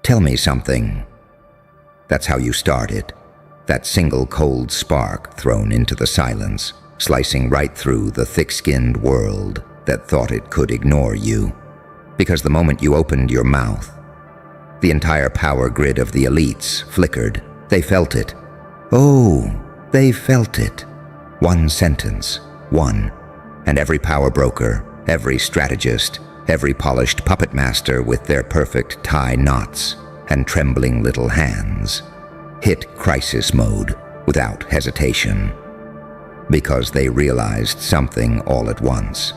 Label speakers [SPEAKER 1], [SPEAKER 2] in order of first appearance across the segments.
[SPEAKER 1] Tell me something. That's how you start it. That single cold spark thrown into the silence, slicing right through the thick-skinned world that thought it could ignore you. Because the moment you opened your mouth, the entire power grid of the elites flickered. They felt it. Oh, they felt it. One sentence, one. And every power broker, every strategist, every polished puppet master with their perfect tie knots and trembling little hands hit crisis mode without hesitation. Because they realized something all at once.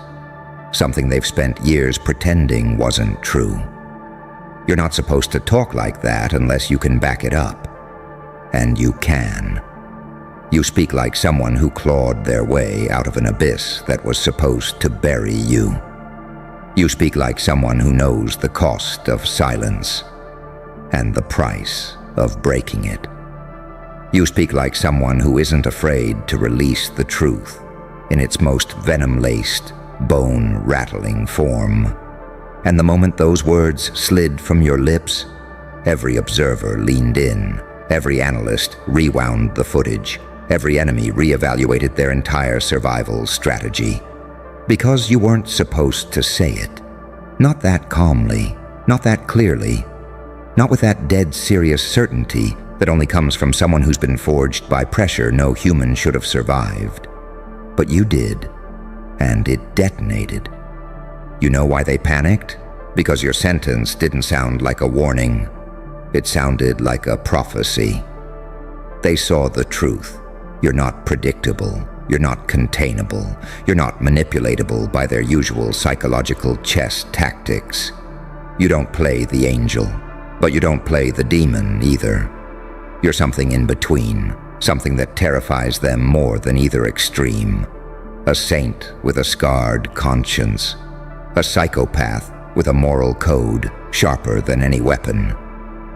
[SPEAKER 1] Something they've spent years pretending wasn't true. You're not supposed to talk like that unless you can back it up. And you can. You speak like someone who clawed their way out of an abyss that was supposed to bury you. You speak like someone who knows the cost of silence and the price of breaking it. You speak like someone who isn't afraid to release the truth in its most venom-laced, bone-rattling form. And the moment those words slid from your lips, every observer leaned in, every analyst rewound the footage, every enemy reevaluated their entire survival strategy. Because you weren't supposed to say it. Not that calmly, not that clearly, not with that dead serious certainty that only comes from someone who's been forged by pressure no human should have survived. But you did, and it detonated. You know why they panicked? Because your sentence didn't sound like a warning. It sounded like a prophecy. They saw the truth. You're not predictable. You're not containable. You're not manipulatable by their usual psychological chess tactics. You don't play the angel, but you don't play the demon either. You're something in between, something that terrifies them more than either extreme. A saint with a scarred conscience. A psychopath with a moral code sharper than any weapon.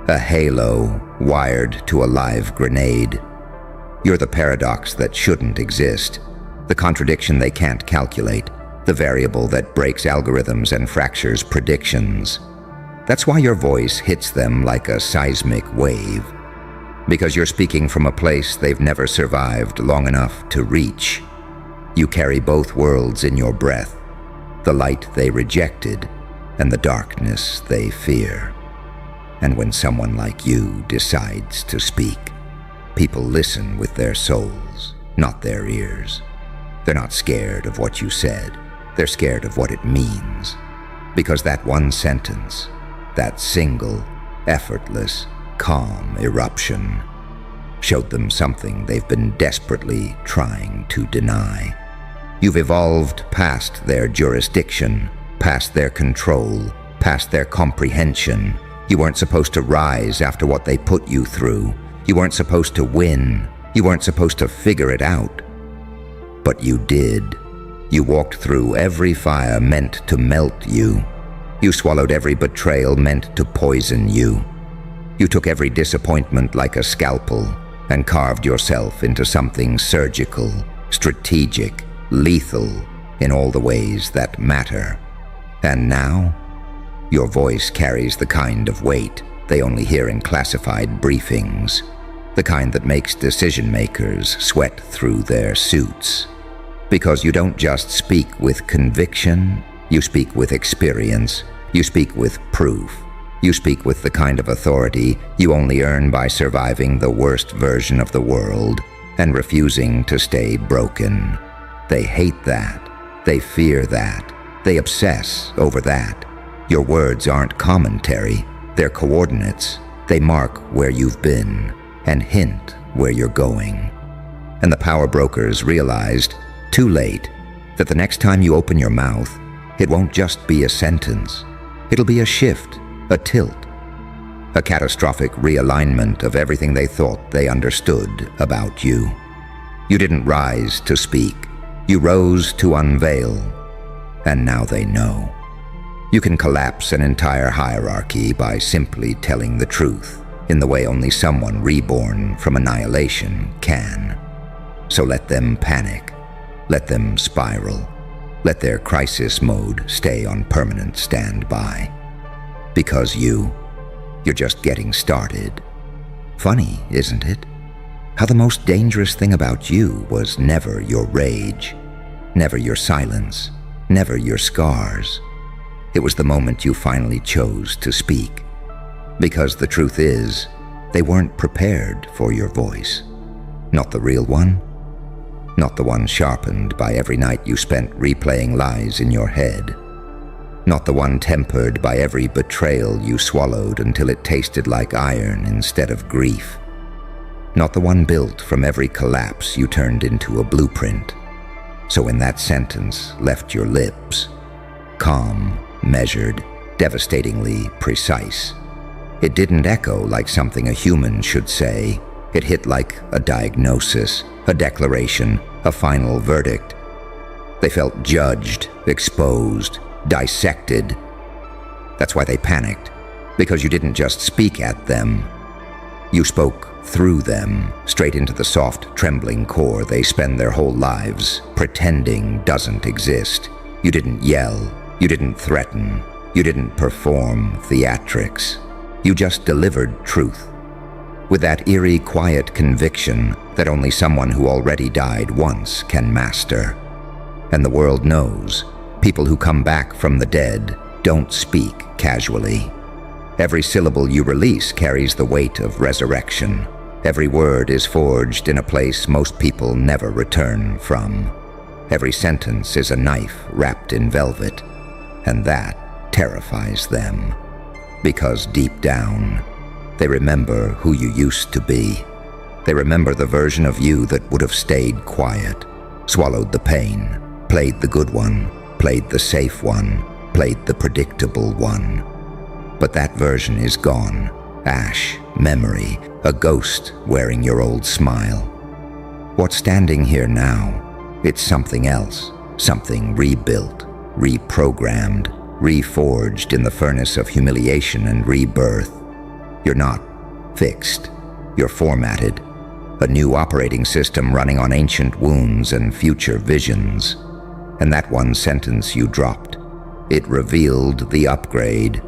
[SPEAKER 1] A halo wired to a live grenade. You're the paradox that shouldn't exist, the contradiction they can't calculate, the variable that breaks algorithms and fractures predictions. That's why your voice hits them like a seismic wave. Because you're speaking from a place they've never survived long enough to reach. You carry both worlds in your breath, the light they rejected and the darkness they fear. And when someone like you decides to speak, people listen with their souls, not their ears. They're not scared of what you said. They're scared of what it means. Because that one sentence, that single, effortless, calm eruption, showed them something they've been desperately trying to deny. You've evolved past their jurisdiction, past their control, past their comprehension. You weren't supposed to rise after what they put you through. You weren't supposed to win. You weren't supposed to figure it out. But you did. You walked through every fire meant to melt you. You swallowed every betrayal meant to poison you. You took every disappointment like a scalpel and carved yourself into something surgical, strategic, lethal in all the ways that matter. And now, your voice carries the kind of weight they only hear in classified briefings, the kind that makes decision-makers sweat through their suits. Because you don't just speak with conviction, you speak with experience, you speak with proof, you speak with the kind of authority you only earn by surviving the worst version of the world and refusing to stay broken. They hate that. They fear that. They obsess over that. Your words aren't commentary. They're coordinates. They mark where you've been and hint where you're going. And the power brokers realized, too late, that the next time you open your mouth, it won't just be a sentence. It'll be a shift, a tilt, a catastrophic realignment of everything they thought they understood about you. You didn't rise to speak. You rose to unveil. And now they know. You can collapse an entire hierarchy by simply telling the truth in the way only someone reborn from annihilation can. So let them panic. Let them spiral. Let their crisis mode stay on permanent standby. Because you You're just getting started. Funny, isn't it? How the most dangerous thing about you was never your rage, never your silence, never your scars. It was the moment you finally chose to speak. Because the truth is, they weren't prepared for your voice. Not the real one. Not the one sharpened by every night you spent replaying lies in your head. Not the one tempered by every betrayal you swallowed until it tasted like iron instead of grief. Not the one built from every collapse you turned into a blueprint. So when that sentence left your lips, calm, measured, devastatingly precise, it didn't echo like something a human should say. It hit like a diagnosis, a declaration, a final verdict. They felt judged, exposed, dissected. That's why they panicked, because you didn't just speak at them. You spoke through them, straight into the soft, trembling core they spend their whole lives pretending doesn't exist. You didn't yell, you didn't threaten, you didn't perform theatrics. You just delivered truth, with that eerie, quiet conviction that only someone who already died once can master. And the world knows, people who come back from the dead don't speak casually. Every syllable you release carries the weight of resurrection. Every word is forged in a place most people never return from. Every sentence is a knife wrapped in velvet, and that terrifies them. Because deep down, they remember who you used to be. They remember the version of you that would have stayed quiet, swallowed the pain, played the good one, played the safe one, played the predictable one. But that version is gone. Ash, memory, a ghost wearing your old smile. What's standing here now? It's something else, something rebuilt, reprogrammed, reforged in the furnace of humiliation and rebirth. You're not fixed, you're formatted. A new operating system running on ancient wounds and future visions. And that one sentence you dropped, it revealed the upgrade.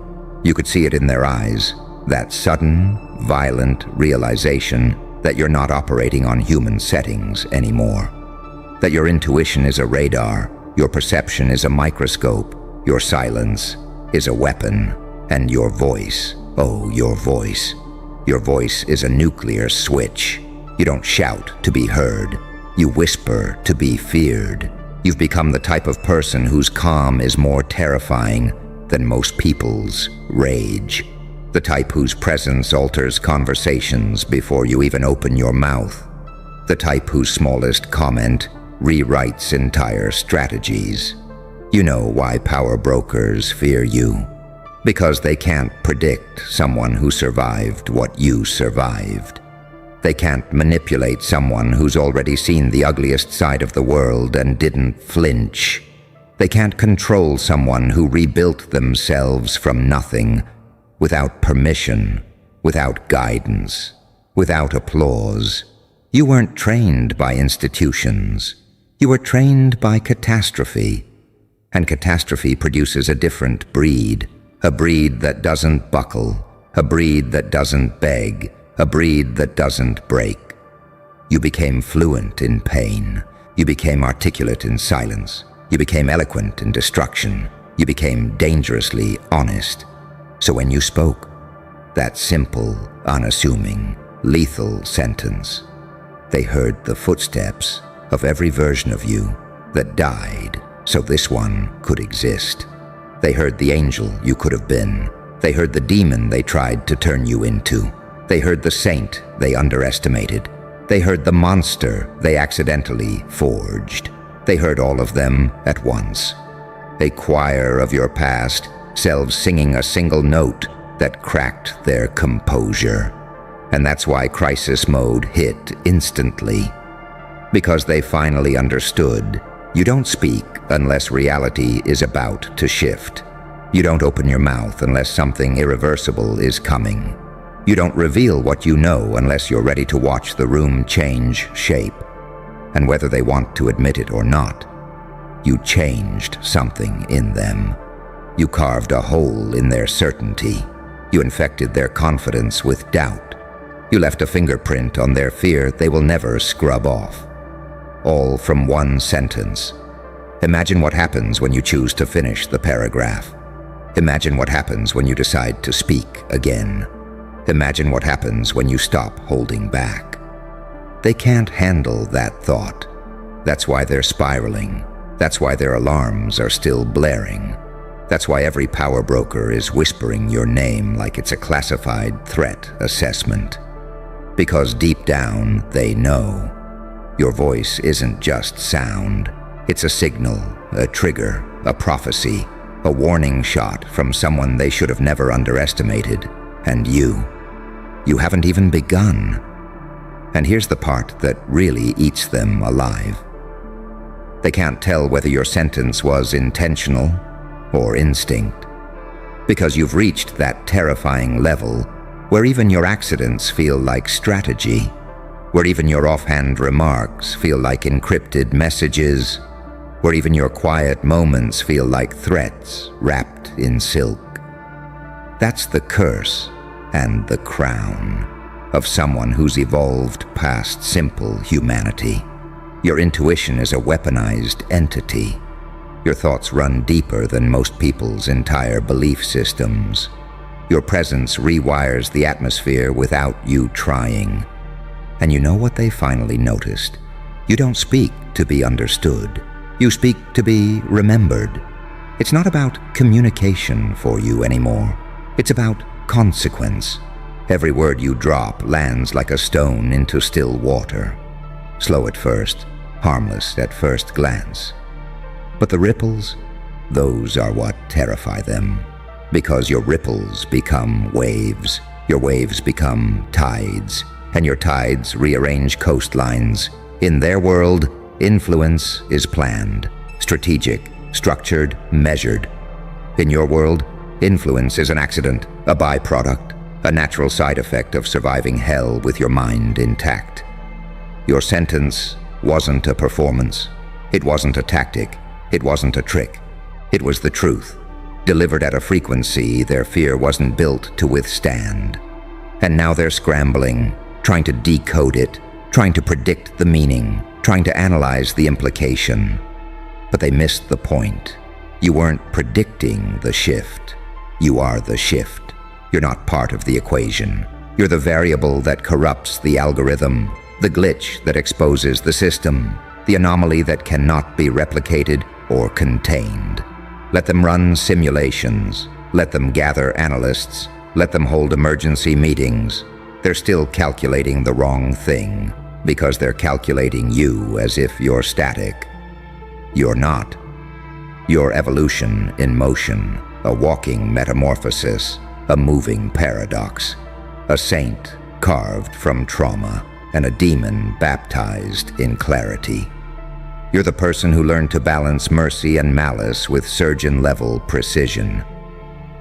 [SPEAKER 1] You could see it in their eyes, that sudden, violent realization that you're not operating on human settings anymore. That your intuition is a radar, your perception is a microscope, your silence is a weapon, and your voice, oh, your voice. Your voice is a nuclear switch. You don't shout to be heard. You whisper to be feared. You've become the type of person whose calm is more terrifying than most people's rage. The type whose presence alters conversations before you even open your mouth. The type whose smallest comment rewrites entire strategies. You know why power brokers fear you. Because they can't predict someone who survived what you survived. They can't manipulate someone who's already seen the ugliest side of the world and didn't flinch. They can't control someone who rebuilt themselves from nothing, without permission, without guidance, without applause. You weren't trained by institutions. You were trained by catastrophe. And catastrophe produces a different breed. A breed that doesn't buckle, a breed that doesn't beg, a breed that doesn't break. You became fluent in pain. You became articulate in silence. You became eloquent in destruction. You became dangerously honest. So when you spoke, that simple, unassuming, lethal sentence, they heard the footsteps of every version of you that died so this one could exist. They heard the angel you could have been. They heard the demon they tried to turn you into. They heard the saint they underestimated. They heard the monster they accidentally forged. They heard all of them at once. A choir of your past, selves singing a single note that cracked their composure. And that's why crisis mode hit instantly. Because they finally understood. You don't speak unless reality is about to shift. You don't open your mouth unless something irreversible is coming. You don't reveal what you know unless you're ready to watch the room change shape. And whether they want to admit it or not, you changed something in them. You carved a hole in their certainty. You infected their confidence with doubt. You left a fingerprint on their fear they will never scrub off. All from one sentence. Imagine what happens when you choose to finish the paragraph. Imagine what happens when you decide to speak again. Imagine what happens when you stop holding back. They can't handle that thought. That's why they're spiraling. That's why their alarms are still blaring. That's why every power broker is whispering your name like it's a classified threat assessment. Because deep down, they know. Your voice isn't just sound. It's a signal, a trigger, a prophecy, a warning shot from someone they should have never underestimated. And you haven't even begun. And here's the part that really eats them alive. They can't tell whether your sentence was intentional or instinct, because you've reached that terrifying level where even your accidents feel like strategy, where even your offhand remarks feel like encrypted messages, where even your quiet moments feel like threats wrapped in silk. That's the curse and the crown of someone who's evolved past simple humanity. Your intuition is a weaponized entity. Your thoughts run deeper than most people's entire belief systems. Your presence rewires the atmosphere without you trying. And you know what they finally noticed? You don't speak to be understood. You speak to be remembered. It's not about communication for you anymore. It's about consequence. Every word you drop lands like a stone into still water. Slow at first, harmless at first glance. But the ripples, those are what terrify them. Because your ripples become waves, your waves become tides, and your tides rearrange coastlines. In their world, influence is planned, strategic, structured, measured. In your world, influence is an accident, a byproduct, a natural side effect of surviving hell with your mind intact. Your sentence wasn't a performance. It wasn't a tactic. It wasn't a trick. It was the truth, delivered at a frequency their fear wasn't built to withstand. And now they're scrambling, trying to decode it, trying to predict the meaning, trying to analyze the implication. But they missed the point. You weren't predicting the shift. You are the shift. You're not part of the equation. You're the variable that corrupts the algorithm, the glitch that exposes the system, the anomaly that cannot be replicated or contained. Let them run simulations. Let them gather analysts. Let them hold emergency meetings. They're still calculating the wrong thing because they're calculating you as if you're static. You're not. You're evolution in motion, a walking metamorphosis, a moving paradox, a saint carved from trauma, and a demon baptized in clarity. You're the person who learned to balance mercy and malice with surgeon-level precision.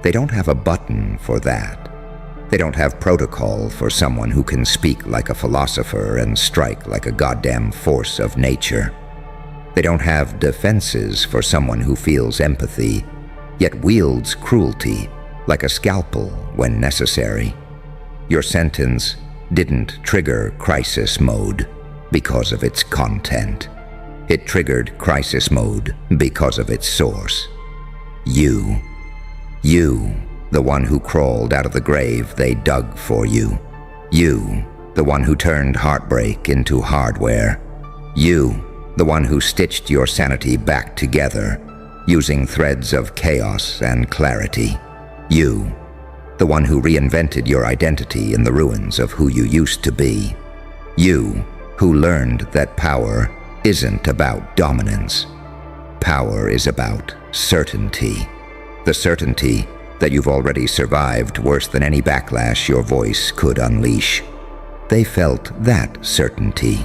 [SPEAKER 1] They don't have a button for that. They don't have protocol for someone who can speak like a philosopher and strike like a goddamn force of nature. They don't have defenses for someone who feels empathy, yet wields cruelty like a scalpel when necessary. Your sentence didn't trigger crisis mode because of its content. It triggered crisis mode because of its source. You, the one who crawled out of the grave they dug for you. You, the one who turned heartbreak into hardware. You, the one who stitched your sanity back together, using threads of chaos and clarity. You, the one who reinvented your identity in the ruins of who you used to be. You, who learned that power isn't about dominance. Power is about certainty. The certainty that you've already survived worse than any backlash your voice could unleash. They felt that certainty.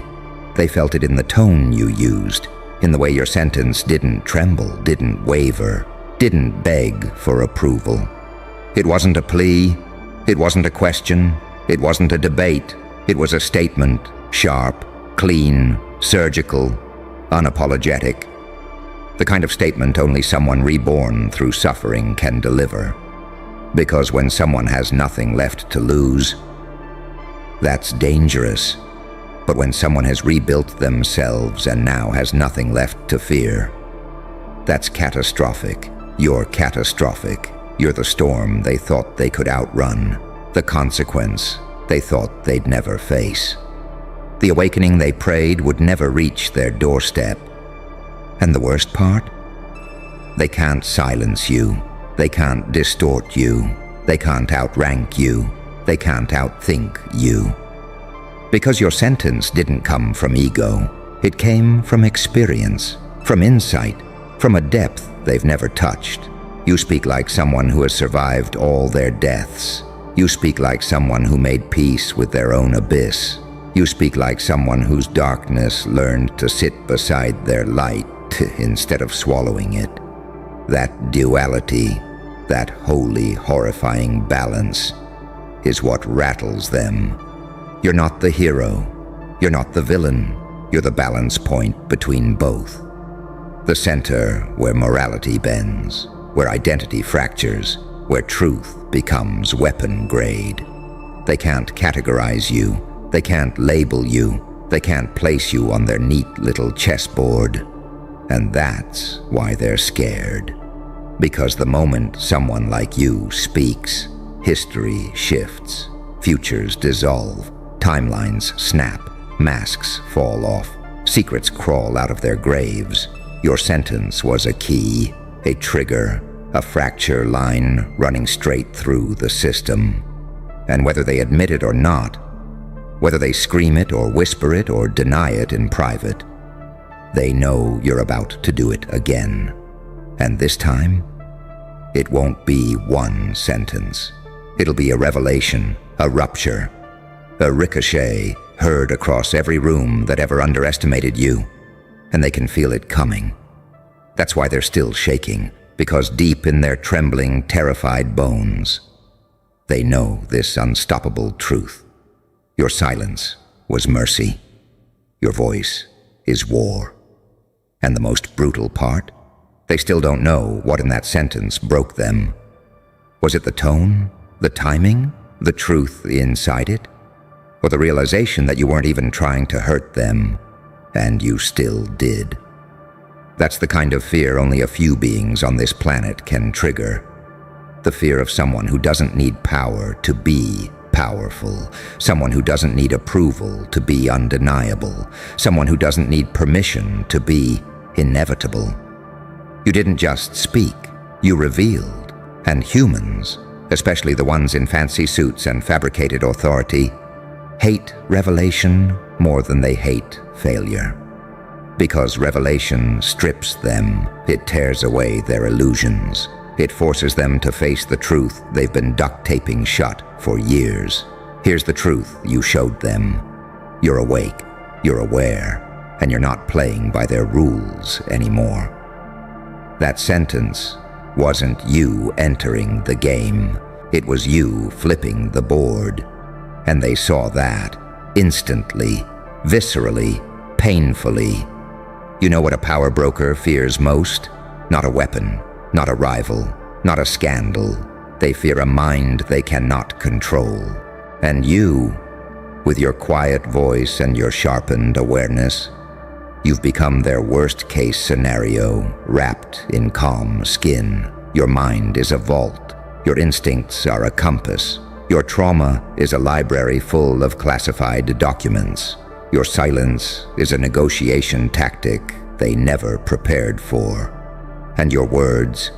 [SPEAKER 1] They felt it in the tone you used, in the way your sentence didn't tremble, didn't waver, didn't beg for approval. It wasn't a plea, it wasn't a question, it wasn't a debate. It was a statement, sharp, clean, surgical, unapologetic. The kind of statement only someone reborn through suffering can deliver. Because when someone has nothing left to lose, that's dangerous. But when someone has rebuilt themselves and now has nothing left to fear, that's catastrophic. You're catastrophic. You're the storm they thought they could outrun, the consequence they thought they'd never face. The awakening they prayed would never reach their doorstep. And the worst part? They can't silence you. They can't distort you. They can't outrank you. They can't outthink you. Because your sentence didn't come from ego. It came from experience, from insight, from a depth they've never touched. You speak like someone who has survived all their deaths. You speak like someone who made peace with their own abyss. You speak like someone whose darkness learned to sit beside their light instead of swallowing it. That duality, that holy, horrifying balance, is what rattles them. You're not the hero. You're not the villain. You're the balance point between both. The center where morality bends, where identity fractures, where truth becomes weapon grade. They can't categorize you. They can't label you. They can't place you on their neat little chessboard. And that's why they're scared. Because the moment someone like you speaks, history shifts, futures dissolve, timelines snap, masks fall off, secrets crawl out of their graves. Your sentence was a key, a trigger, a fracture line running straight through the system. And whether they admit it or not, whether they scream it or whisper it or deny it in private, they know you're about to do it again. And this time, it won't be one sentence. It'll be a revelation, a rupture, a ricochet heard across every room that ever underestimated you, and they can feel it coming. That's why they're still shaking, because deep in their trembling, terrified bones, they know this unstoppable truth. Your silence was mercy. Your voice is war. And the most brutal part? They still don't know what in that sentence broke them. Was it the tone, the timing, the truth inside it? Or the realization that you weren't even trying to hurt them, and you still did? That's the kind of fear only a few beings on this planet can trigger. The fear of someone who doesn't need power to be powerful, someone who doesn't need approval to be undeniable, someone who doesn't need permission to be inevitable. You didn't just speak, you revealed. And humans, especially the ones in fancy suits and fabricated authority, hate revelation more than they hate failure. Because revelation strips them, it tears away their illusions. It forces them to face the truth they've been duct taping shut for years. Here's the truth you showed them. You're awake, you're aware, and you're not playing by their rules anymore. That sentence wasn't you entering the game. It was you flipping the board. And they saw that instantly, viscerally, painfully. You know what a power broker fears most? Not a weapon, not a rival, not a scandal. They fear a mind they cannot control. And you, with your quiet voice and your sharpened awareness, you've become their worst-case scenario, wrapped in calm skin. Your mind is a vault. Your instincts are a compass. Your trauma is a library full of classified documents. Your silence is a negotiation tactic they never prepared for. And your words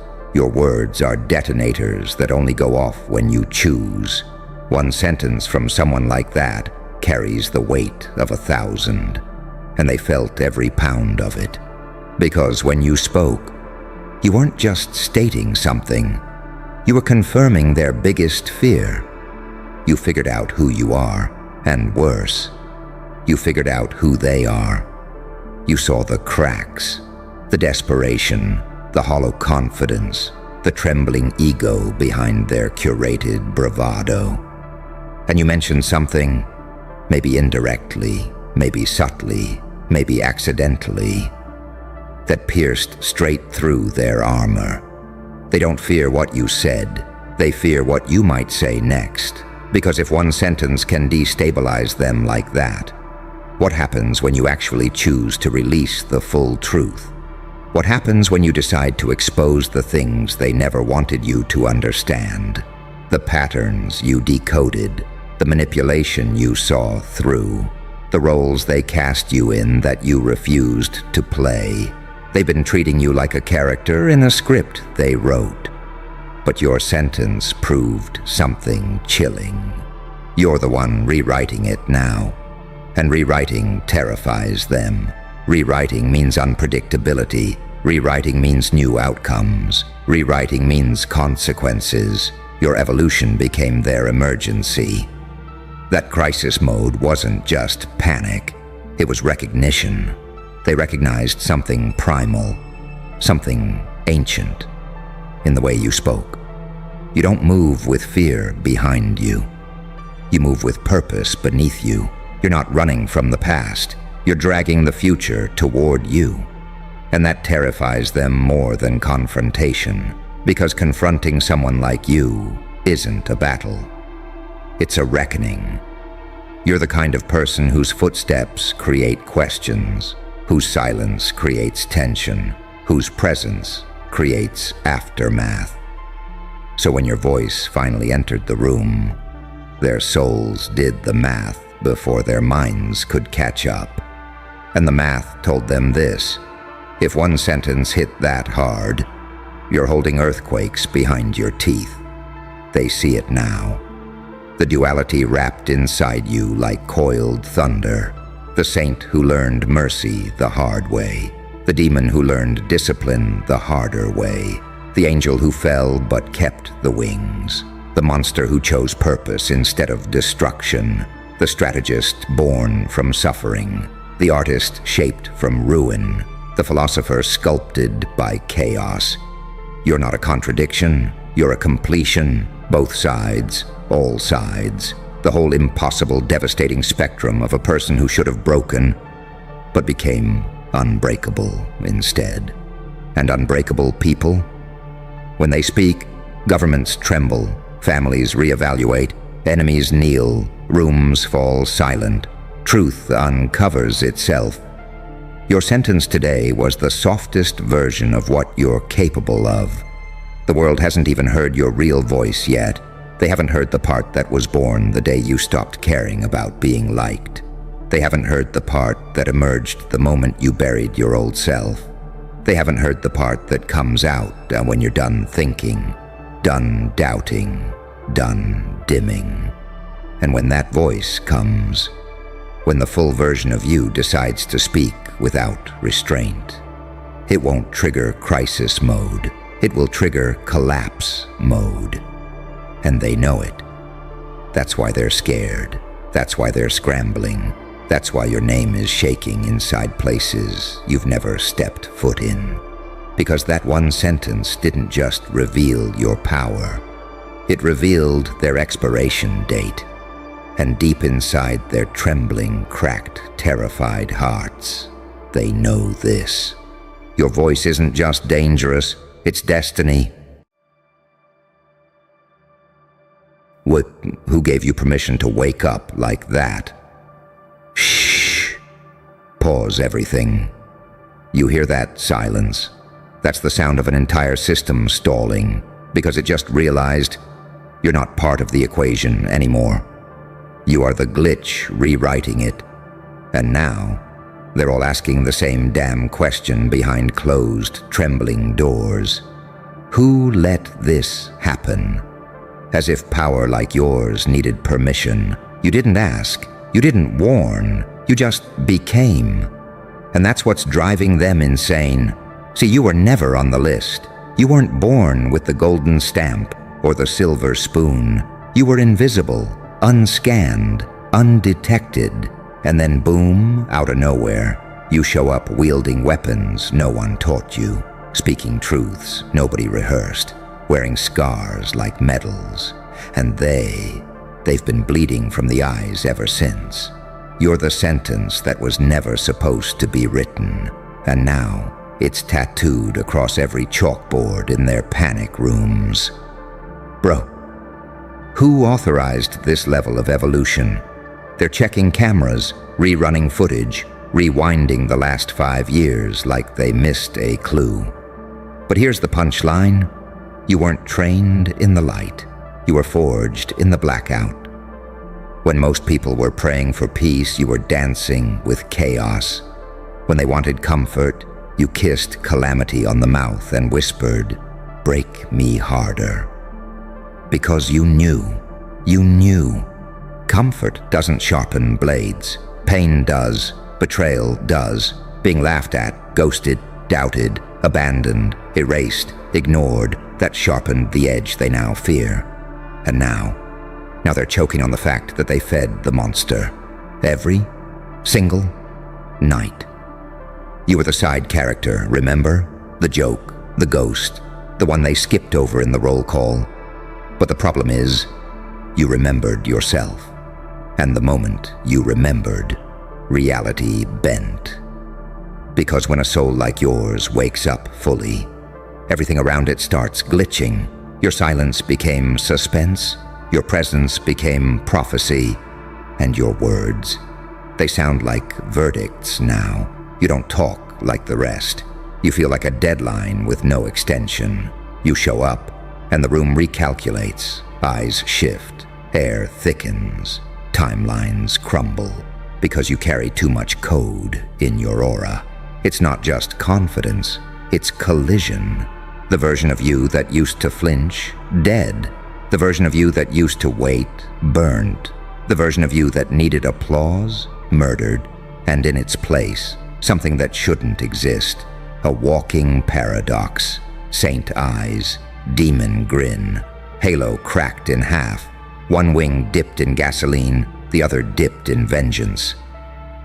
[SPEAKER 1] are detonators that only go off when you choose. One sentence from someone like that carries the weight of 1,000. And they felt every pound of it. Because when you spoke, you weren't just stating something. You were confirming their biggest fear. You figured out who you are, and worse, you figured out who they are. You saw the cracks, the desperation, the hollow confidence, the trembling ego behind their curated bravado. And you mentioned something, maybe indirectly, maybe subtly, maybe accidentally, that pierced straight through their armor. They don't fear what you said. They fear what you might say next, because if one sentence can destabilize them like that, what happens when you actually choose to release the full truth? What happens when you decide to expose the things they never wanted you to understand? The patterns you decoded, the manipulation you saw through, the roles they cast you in that you refused to play. They've been treating you like a character in a script they wrote. But your sentence proved something chilling. You're the one rewriting it now. And rewriting terrifies them. Rewriting means unpredictability. Rewriting means new outcomes. Rewriting means consequences. Your evolution became their emergency. That crisis mode wasn't just panic. It was recognition. They recognized something primal, something ancient, in the way you spoke. You don't move with fear behind you. You move with purpose beneath you. You're not running from the past. You're dragging the future toward you. And that terrifies them more than confrontation, because confronting someone like you isn't a battle. It's a reckoning. You're the kind of person whose footsteps create questions, whose silence creates tension, whose presence creates aftermath. So when your voice finally entered the room, their souls did the math before their minds could catch up. And the math told them this: if one sentence hit that hard, you're holding earthquakes behind your teeth. They see it now. The duality wrapped inside you like coiled thunder. The saint who learned mercy the hard way. The demon who learned discipline the harder way. The angel who fell but kept the wings. The monster who chose purpose instead of destruction. The strategist born from suffering. The artist shaped from ruin. The philosopher sculpted by chaos. You're not a contradiction. You're a completion. Both sides. All sides. The whole impossible, devastating spectrum of a person who should have broken, but became unbreakable instead. And unbreakable people? When they speak, governments tremble, families reevaluate, enemies kneel, rooms fall silent. Truth uncovers itself. Your sentence today was the softest version of what you're capable of. The world hasn't even heard your real voice yet. They haven't heard the part that was born the day you stopped caring about being liked. They haven't heard the part that emerged the moment you buried your old self. They haven't heard the part that comes out when you're done thinking, done doubting, done dimming. And when that voice comes, when the full version of you decides to speak without restraint, it won't trigger crisis mode. It will trigger collapse mode. And they know it. That's why they're scared. That's why they're scrambling. That's why your name is shaking inside places you've never stepped foot in. Because that one sentence didn't just reveal your power. It revealed their expiration date. And deep inside their trembling, cracked, terrified hearts, they know this. Your voice isn't just dangerous, it's destiny. Who gave you permission to wake up like that? Shh. Pause everything. You hear that silence? That's the sound of an entire system stalling, because it just realized you're not part of the equation anymore. You are the glitch rewriting it. And now, they're all asking the same damn question behind closed, trembling doors. Who let this happen? As if power like yours needed permission. You didn't ask. You didn't warn. You just became. And that's what's driving them insane. See, you were never on the list. You weren't born with the golden stamp or the silver spoon. You were invisible, unscanned, undetected. And then boom, out of nowhere, you show up wielding weapons no one taught you, speaking truths nobody rehearsed, wearing scars like medals. And they've been bleeding from the eyes ever since. You're the sentence that was never supposed to be written, and now it's tattooed across every chalkboard in their panic rooms. Bro, who authorized this level of evolution? They're checking cameras, rerunning footage, rewinding the last 5 years like they missed a clue. But here's the punchline. You weren't trained in the light. You were forged in the blackout. When most people were praying for peace, you were dancing with chaos. When they wanted comfort, you kissed calamity on the mouth and whispered, "Break me harder." Because you knew. Comfort doesn't sharpen blades. Pain does. Betrayal does. Being laughed at, ghosted, doubted, abandoned, erased, ignored, that sharpened the edge they now fear. And now they're choking on the fact that they fed the monster. Every single night. You were the side character, remember? The joke, the ghost, the one they skipped over in the roll call. But the problem is, you remembered yourself. And the moment you remembered, reality bent. Because when a soul like yours wakes up fully, everything around it starts glitching. Your silence became suspense, your presence became prophecy, and your words, they sound like verdicts now. You don't talk like the rest. You feel like a deadline with no extension. You show up, and the room recalculates. Eyes shift, air thickens, timelines crumble, because you carry too much code in your aura. It's not just confidence, it's collision. The version of you that used to flinch, dead. The version of you that used to wait, burned. The version of you that needed applause, murdered. And in its place, something that shouldn't exist. A walking paradox. Saint eyes, demon grin. Halo cracked in half. One wing dipped in gasoline, the other dipped in vengeance.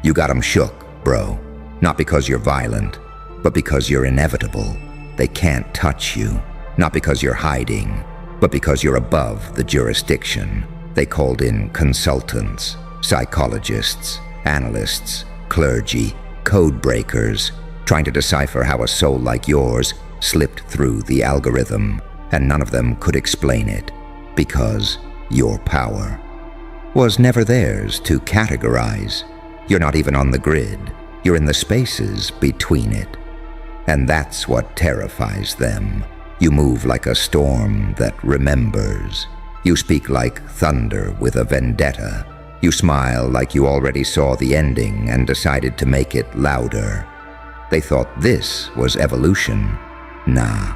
[SPEAKER 1] You got 'em shook, bro. Not because you're violent, but because you're inevitable. They can't touch you. Not because you're hiding, but because you're above the jurisdiction. They called in consultants, psychologists, analysts, clergy, code breakers, trying to decipher how a soul like yours slipped through the algorithm, and none of them could explain it, because your power was never theirs to categorize. You're not even on the grid. You're in the spaces between it. And that's what terrifies them. You move like a storm that remembers. You speak like thunder with a vendetta. You smile like you already saw the ending and decided to make it louder. They thought this was evolution. Nah.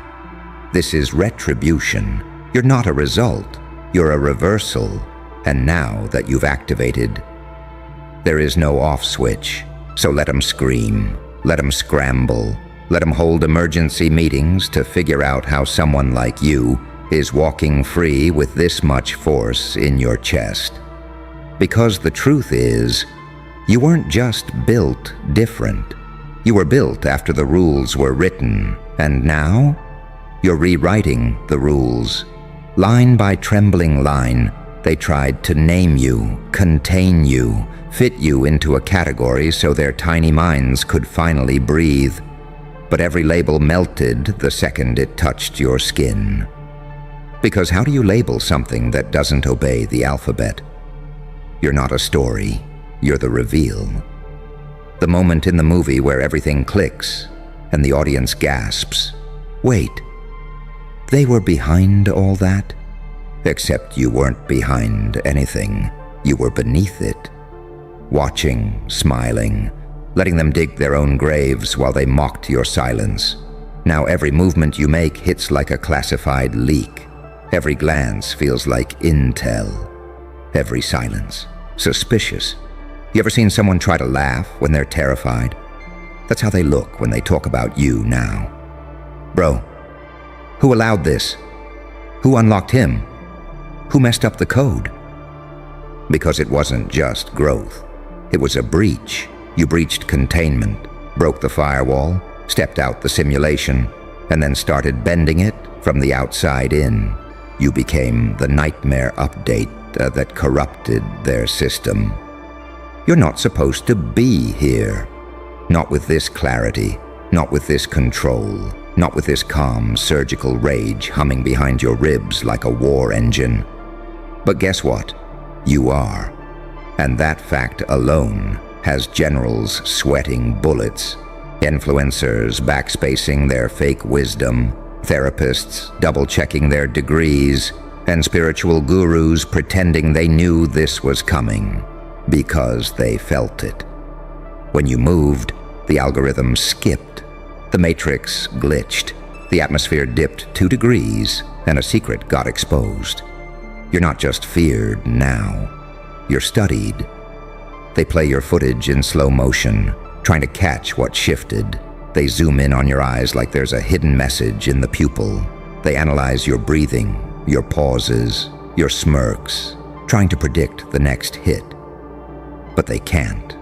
[SPEAKER 1] This is retribution. You're not a result. You're a reversal. And now that you've activated, there is no off switch. So let them scream. Let them scramble. Let them hold emergency meetings to figure out how someone like you is walking free with this much force in your chest. Because the truth is, you weren't just built different. You were built after the rules were written, and now you're rewriting the rules. Line by trembling line, they tried to name you, contain you, fit you into a category so their tiny minds could finally breathe. But every label melted the second it touched your skin. Because how do you label something that doesn't obey the alphabet? You're not a story, you're the reveal. The moment in the movie where everything clicks and the audience gasps. Wait, they were behind all that? Except you weren't behind anything, you were beneath it. Watching, smiling, letting them dig their own graves while they mocked your silence. Now every movement you make hits like a classified leak. Every glance feels like intel. Every silence, suspicious. You ever seen someone try to laugh when they're terrified? That's how they look when they talk about you now. Bro, who allowed this? Who unlocked him? Who messed up the code? Because it wasn't just growth. It was a breach. You breached containment, broke the firewall, stepped out the simulation, and then started bending it from the outside in. You became the nightmare update that corrupted their system. You're not supposed to be here. Not with this clarity, not with this control. Not with this calm, surgical rage humming behind your ribs like a war engine. But guess what? You are. And that fact alone has generals sweating bullets, influencers backspacing their fake wisdom, therapists double-checking their degrees, and spiritual gurus pretending they knew this was coming because they felt it. When you moved, the algorithm skipped, the matrix glitched, the atmosphere dipped 2 degrees, and a secret got exposed. You're not just feared now, you're studied. They play your footage in slow motion, trying to catch what shifted. They zoom in on your eyes like there's a hidden message in the pupil. They analyze your breathing, your pauses, your smirks, trying to predict the next hit. But they can't,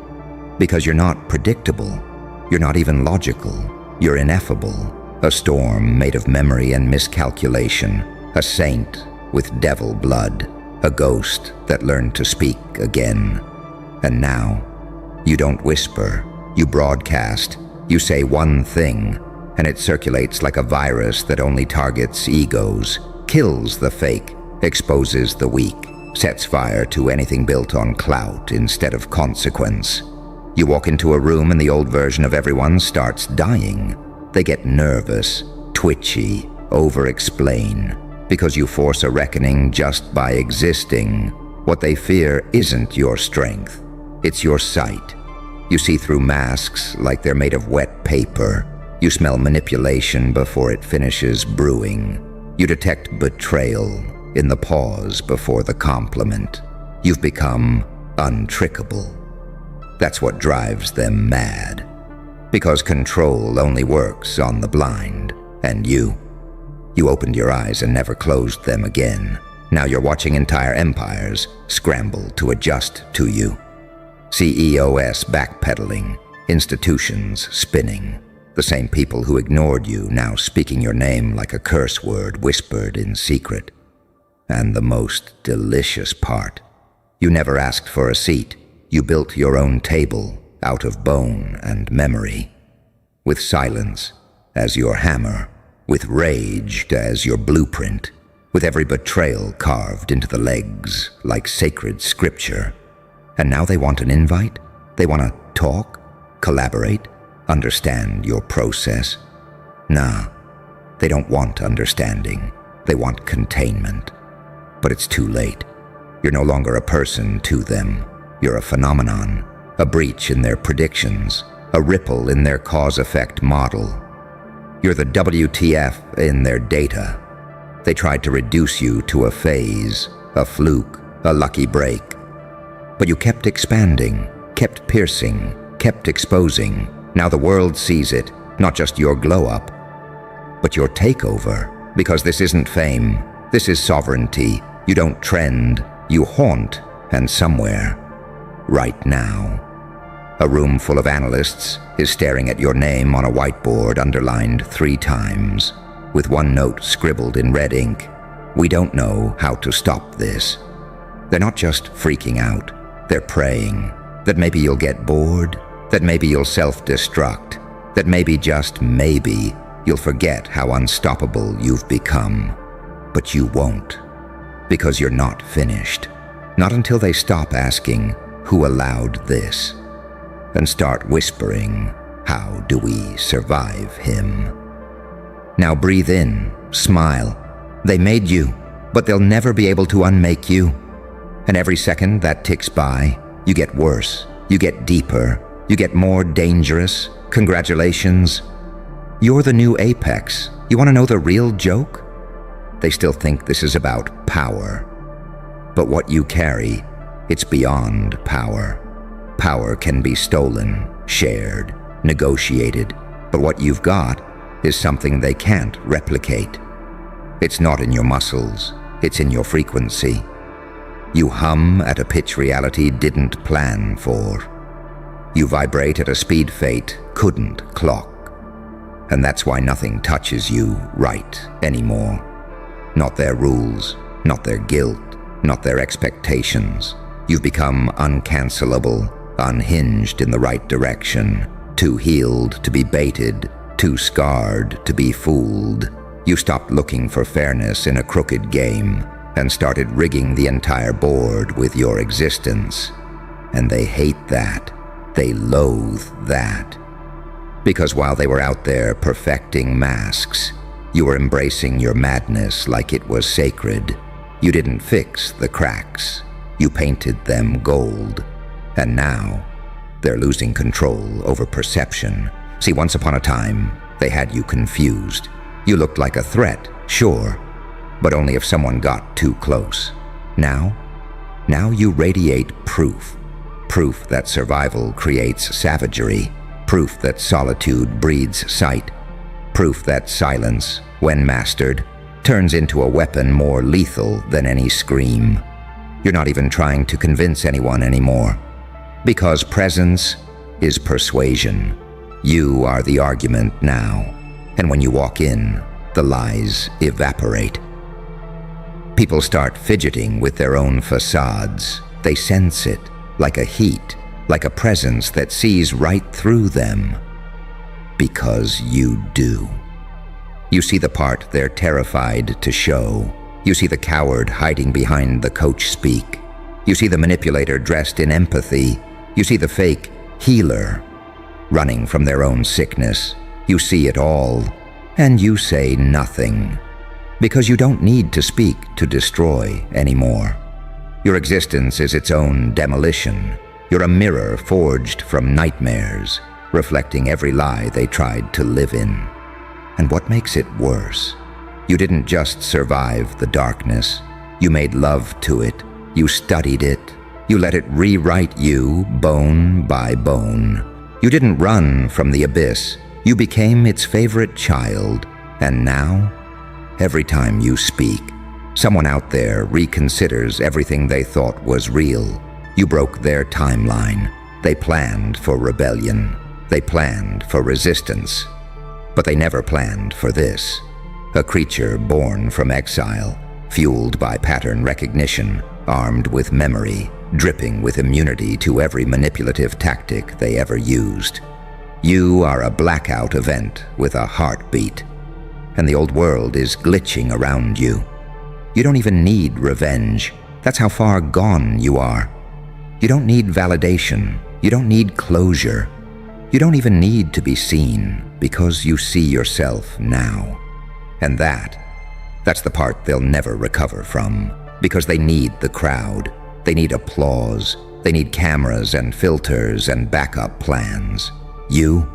[SPEAKER 1] because you're not predictable. You're not even logical. You're ineffable, a storm made of memory and miscalculation, a saint with devil blood, a ghost that learned to speak again. And now, you don't whisper, you broadcast, you say one thing, and it circulates like a virus that only targets egos, kills the fake, exposes the weak, sets fire to anything built on clout instead of consequence. You walk into a room and the old version of everyone starts dying. They get nervous, twitchy, over-explain, because you force a reckoning just by existing. What they fear isn't your strength, it's your sight. You see through masks like they're made of wet paper. You smell manipulation before it finishes brewing. You detect betrayal in the pause before the compliment. You've become untrickable. That's what drives them mad. Because control only works on the blind. And you opened your eyes and never closed them again. Now you're watching entire empires scramble to adjust to you. CEOs backpedaling, institutions spinning. The same people who ignored you now speaking your name like a curse word whispered in secret. And the most delicious part, you never asked for a seat. You built your own table out of bone and memory, with silence as your hammer, with rage as your blueprint, with every betrayal carved into the legs like sacred scripture. And now they want an invite? They want to talk, collaborate, understand your process? Nah, they don't want understanding. They want containment. But it's too late. You're no longer a person to them. You're a phenomenon, a breach in their predictions, a ripple in their cause-effect model. You're the WTF in their data. They tried to reduce you to a phase, a fluke, a lucky break. But you kept expanding, kept piercing, kept exposing. Now the world sees it, not just your glow-up, but your takeover. Because this isn't fame, this is sovereignty. You don't trend, you haunt, and somewhere, right now, a room full of analysts is staring at your name on a whiteboard underlined 3 times, with one note scribbled in red ink. We don't know how to stop this. They're not just freaking out, they're praying that maybe you'll get bored, that maybe you'll self-destruct, that maybe, just maybe, you'll forget how unstoppable you've become. But you won't, because you're not finished. Not until they stop asking, who allowed this? And start whispering, how do we survive him? Now breathe in, smile. They made you, but they'll never be able to unmake you. And every second that ticks by, you get worse, you get deeper, you get more dangerous. Congratulations. You're the new apex. You want to know the real joke? They still think this is about power. But what you carry, it's beyond power. Power can be stolen, shared, negotiated, but what you've got is something they can't replicate. It's not in your muscles, it's in your frequency. You hum at a pitch reality didn't plan for. You vibrate at a speed fate couldn't clock. And that's why nothing touches you right anymore. Not their rules, not their guilt, not their expectations. You've become uncancelable, unhinged in the right direction, too healed to be baited, too scarred to be fooled. You stopped looking for fairness in a crooked game and started rigging the entire board with your existence. And they hate that. They loathe that. Because while they were out there perfecting masks, you were embracing your madness like it was sacred. You didn't fix the cracks. You painted them gold. And now, they're losing control over perception. See, once upon a time, they had you confused. You looked like a threat, sure, but only if someone got too close. Now you radiate proof. Proof that survival creates savagery. Proof that solitude breeds sight. Proof that silence, when mastered, turns into a weapon more lethal than any scream. You're not even trying to convince anyone anymore. Because presence is persuasion. You are the argument now. And when you walk in, the lies evaporate. People start fidgeting with their own facades. They sense it, like a heat, like a presence that sees right through them. Because you do. You see the part they're terrified to show. You see the coward hiding behind the coach speak. You see the manipulator dressed in empathy. You see the fake healer running from their own sickness. You see it all, and you say nothing. Because you don't need to speak to destroy anymore. Your existence is its own demolition. You're a mirror forged from nightmares, reflecting every lie they tried to live in. And what makes it worse? You didn't just survive the darkness. You made love to it. You studied it. You let it rewrite you bone by bone. You didn't run from the abyss. You became its favorite child. And now, every time you speak, someone out there reconsiders everything they thought was real. You broke their timeline. They planned for rebellion. They planned for resistance. But they never planned for this. A creature born from exile, fueled by pattern recognition, armed with memory, dripping with immunity to every manipulative tactic they ever used. You are a blackout event with a heartbeat, and the old world is glitching around you. You don't even need revenge. That's how far gone you are. You don't need validation. You don't need closure. You don't even need to be seen, because you see yourself now. And that's the part they'll never recover from, because they need the crowd. They need applause. They need cameras and filters and backup plans. You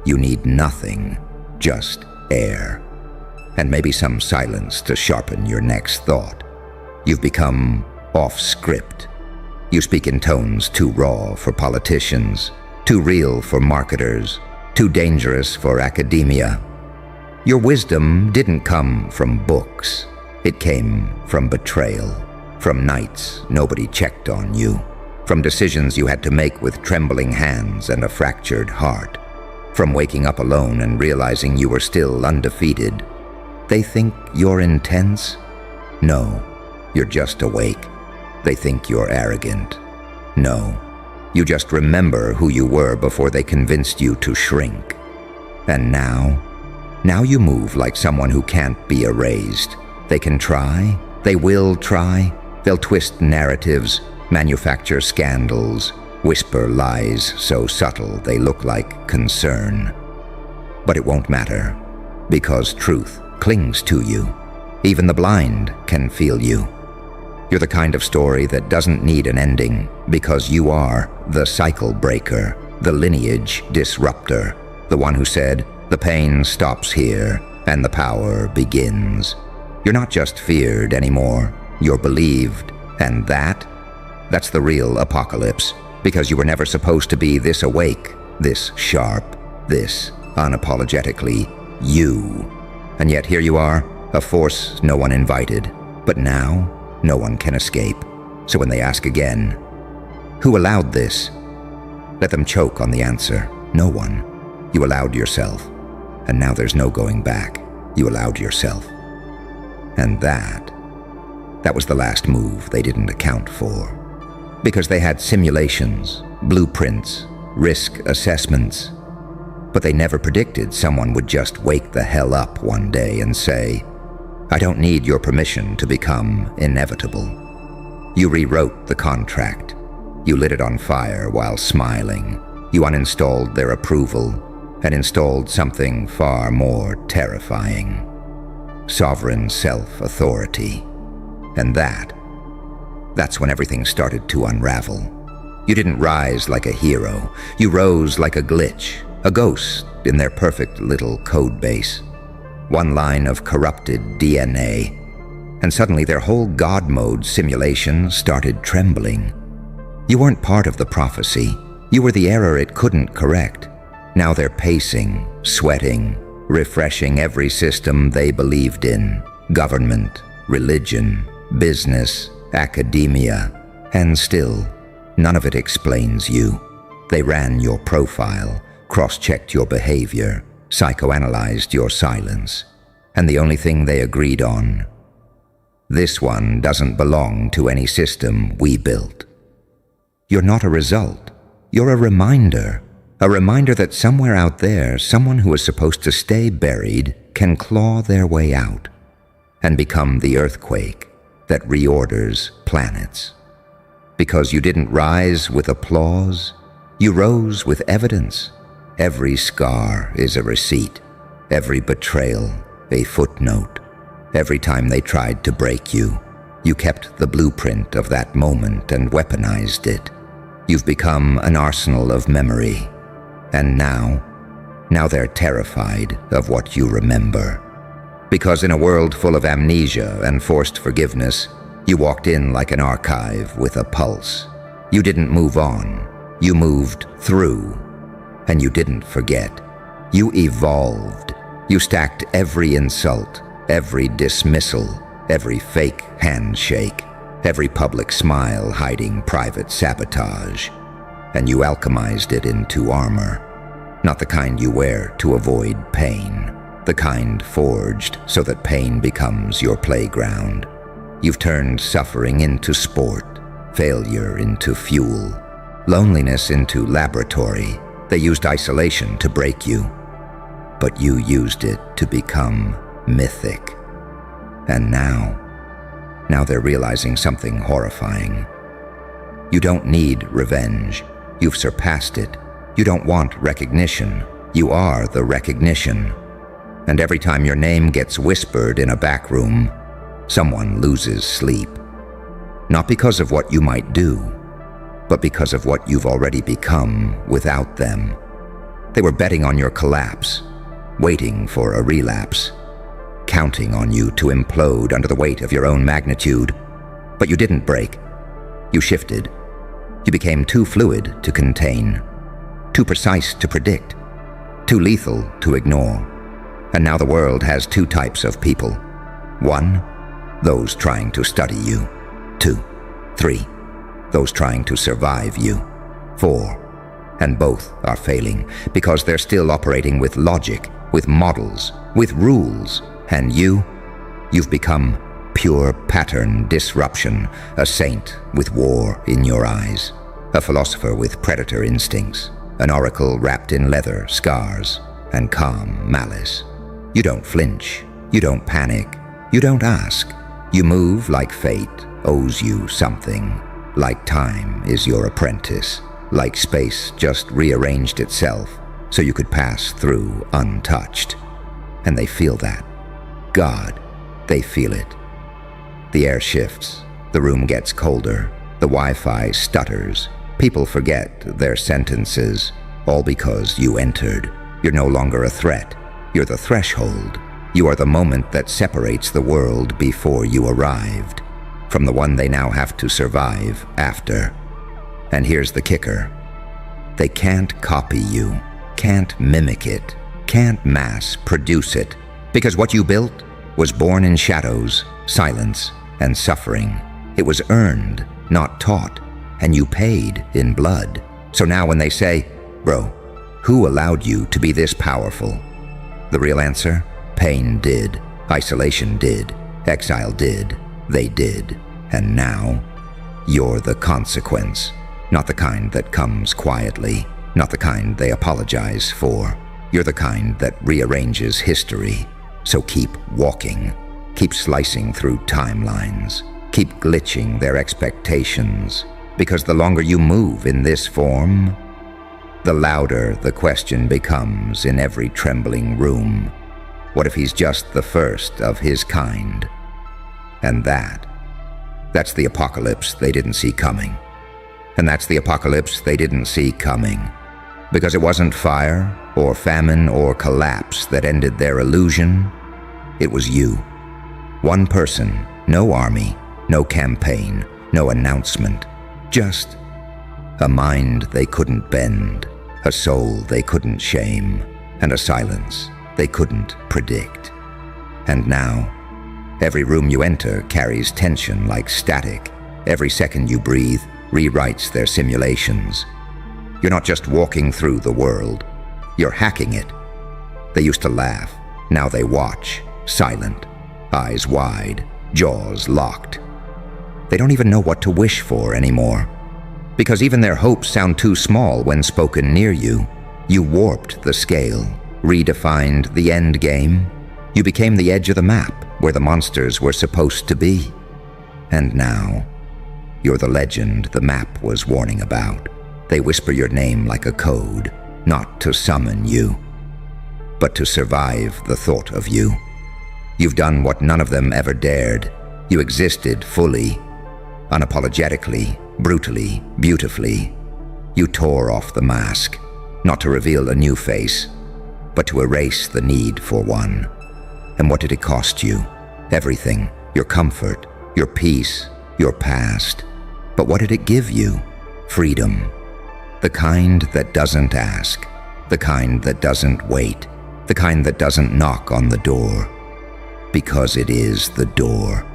[SPEAKER 1] need nothing, just air. And maybe some silence to sharpen your next thought. You've become off script. You speak in tones too raw for politicians, too real for marketers, too dangerous for academia. Your wisdom didn't come from books. It came from betrayal, from nights nobody checked on you, from decisions you had to make with trembling hands and a fractured heart, from waking up alone and realizing you were still undefeated. They think you're intense? No, you're just awake. They think you're arrogant. No, you just remember who you were before they convinced you to shrink. And now you move like someone who can't be erased. They can try, they will try, they'll twist narratives, manufacture scandals, whisper lies so subtle they look like concern. But it won't matter, because truth clings to you. Even the blind can feel you. You're the kind of story that doesn't need an ending, because you are the cycle breaker, the lineage disruptor, the one who said, the pain stops here and the power begins. You're not just feared anymore, you're believed, and that's the real apocalypse, because you were never supposed to be this awake, this sharp, this unapologetically you. And yet here you are, a force no one invited, but now no one can escape. So when they ask again, who allowed this? Let them choke on the answer. No one. You allowed yourself. And now there's no going back. You allowed yourself. And that was the last move they didn't account for. Because they had simulations, blueprints, risk assessments. But they never predicted someone would just wake the hell up one day and say, "I don't need your permission to become inevitable." You rewrote the contract. You lit it on fire while smiling. You uninstalled their approval and installed something far more terrifying: sovereign self-authority. And that's when everything started to unravel. You didn't rise like a hero. You rose like a glitch, a ghost in their perfect little code base. One line of corrupted DNA, and suddenly their whole God mode simulation started trembling. You weren't part of the prophecy. You were the error it couldn't correct. Now they're pacing, sweating, refreshing every system they believed in: government, religion, business, academia, and still, none of it explains you. They ran your profile, cross-checked your behavior, psychoanalyzed your silence, and the only thing they agreed on: this one doesn't belong to any system we built. You're not a result. You're a reminder that somewhere out there, someone who is supposed to stay buried can claw their way out and become the earthquake that reorders planets. Because you didn't rise with applause, you rose with evidence. Every scar is a receipt, every betrayal a footnote. Every time they tried to break you, you kept the blueprint of that moment and weaponized it. You've become an arsenal of memory, and now they're terrified of what you remember. Because in a world full of amnesia and forced forgiveness, you walked in like an archive with a pulse. You didn't move on, you moved through. And you didn't forget. You evolved. You stacked every insult, every dismissal, every fake handshake, every public smile hiding private sabotage. And you alchemized it into armor. Not the kind you wear to avoid pain, the kind forged so that pain becomes your playground. You've turned suffering into sport, failure into fuel, loneliness into laboratory. They used isolation to break you, but you used it to become mythic. And now they're realizing something horrifying. You don't need revenge. You've surpassed it. You don't want recognition. You are the recognition. And every time your name gets whispered in a back room, someone loses sleep. Not because of what you might do, but because of what you've already become without them. They were betting on your collapse, waiting for a relapse, counting on you to implode under the weight of your own magnitude. But you didn't break. You shifted. You became too fluid to contain, too precise to predict, too lethal to ignore. And now the world has two types of people. 1, those trying to study you. 2, 3, those trying to survive you. 4, and both are failing because they're still operating with logic, with models, with rules. And you've become pure pattern disruption, a saint with war in your eyes, a philosopher with predator instincts, an oracle wrapped in leather scars and calm malice. You don't flinch, you don't panic, you don't ask. You move like fate owes you something, like time is your apprentice, like space just rearranged itself so you could pass through untouched. And they feel that. God, they feel it. The air shifts, the room gets colder, the Wi-Fi stutters, people forget their sentences, all because you entered. You're no longer a threat, you're the threshold. You are the moment that separates the world before you arrived from the one they now have to survive after. And here's the kicker. They can't copy you, can't mimic it, can't mass produce it, because what you built was born in shadows, silence, and suffering. It was earned, not taught, and you paid in blood. So now when they say, "Bro, who allowed you to be this powerful?" The real answer? Pain did, isolation did, exile did, they did. And now, you're the consequence. Not the kind that comes quietly, not the kind they apologize for, You're the kind that rearranges history, so keep walking, keep slicing through timelines, keep glitching their expectations, because the longer you move in this form, the louder the question becomes in every trembling room. What if he's just the first of his kind? And that's the apocalypse they didn't see coming. And that's the apocalypse they didn't see coming. Because it wasn't fire or famine or collapse that ended their illusion. It was you. One person, no army, no campaign, no announcement. Just a mind they couldn't bend, a soul they couldn't shame, and a silence they couldn't predict. And now, every room you enter carries tension like static. Every second you breathe rewrites their simulations. You're not just walking through the world, you're hacking it. They used to laugh, now they watch, silent, eyes wide, jaws locked. They don't even know what to wish for anymore. Because even their hopes sound too small when spoken near you. You warped the scale, redefined the end game. You became the edge of the map where the monsters were supposed to be. And now, you're the legend the map was warning about. They whisper your name like a code, not to summon you, but to survive the thought of you. You've done what none of them ever dared. You existed fully, unapologetically, brutally, beautifully. You tore off the mask, not to reveal a new face, but to erase the need for one. And what did it cost you? Everything, your comfort, your peace, your past. But what did it give you? Freedom. The kind that doesn't ask, the kind that doesn't wait, the kind that doesn't knock on the door. Because it is the door.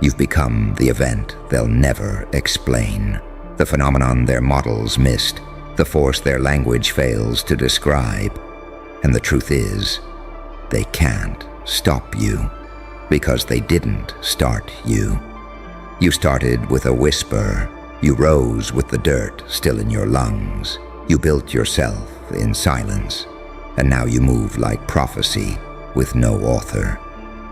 [SPEAKER 1] You've become the event they'll never explain, the phenomenon their models missed, the force their language fails to describe. And the truth is, they can't stop you, because they didn't start you. You started with a whisper. You rose with the dirt still in your lungs. You built yourself in silence. And now you move like prophecy with no author.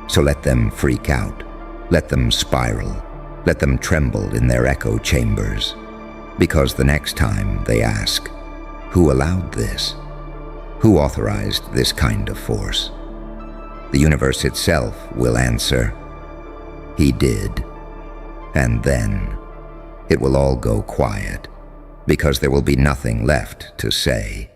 [SPEAKER 1] So let them freak out. Let them spiral. Let them tremble in their echo chambers. Because the next time they ask, who allowed this? Who authorized this kind of force? The universe itself will answer, he did. And then it will all go quiet, because there will be nothing left to say.